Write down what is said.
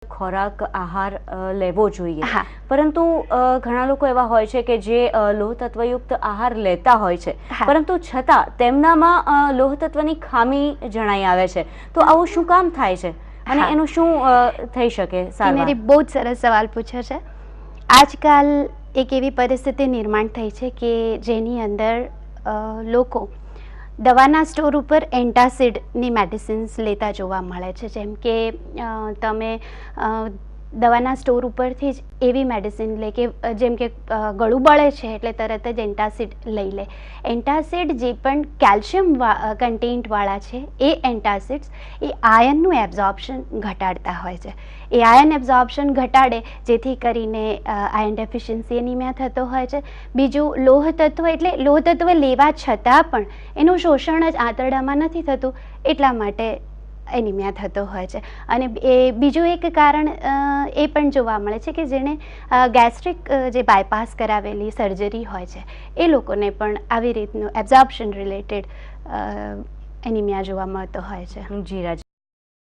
ખોરાક આહાર લેવો જોઈએ, પરંતુ ઘણા લોકો એવા હોય છે કે જે લોહ તત્વયુક્ત આહાર લેતા હોય છે, પરંતુ છતાં તેમનામાં લોહ તત્વની ખામી જણાઈ આવે છે. તો આવું શું કામ થાય છે અને એનું શું થઈ શકે? મેરી બહુ જ સરસ સવાલ પૂછ્યો છે. આજકાલ એક એવી પરિસ્થિતિ નિર્માણ થઈ છે કે જેની અંદર લોકો દવાના સ્ટોર ઉપર એન્ટાસિડની મેડિસિન્સ લેતા જોવા મળે છે. જેમ કે તમે દવાના સ્ટોર ઉપરથી જ એવી મેડિસિન લે કે જેમ કે ગળું બળે છે એટલે તરત જ એન્ટાસિડ લઈ લે. એન્ટાસિડ જે પણ કેલ્શિયમ કન્ટેન્ટવાળા છે એ એન્ટાસિડ્સ એ આયનનું એબ્ઝોર્પ્શન ઘટાડતા હોય છે. એ આયન એબ્ઝોર્પ્શન ઘટાડે જેથી કરીને આયન ડેફિશિયન્સી એનિમિયા થતો હોય છે. બીજું લોહ તત્વ એટલે લોહ તત્વ લેવા છતાં પણ એનું શોષણ જ આંતરડામાં નથી થતું, એટલા માટે એનિમિયા થતો હોય છે. અને એ બીજું એક કારણ એ પણ જોવા મળે છે કે જેણે ગેસ્ટ્રિક જે બાયપાસ કરાવેલી સર્જરી હોય છે એ લોકોને પણ આવી રીતનું એબ્ઝોર્પ્શન રિલેટેડ એનિમિયા જોવા મળતો હોય છે. જી રાજ.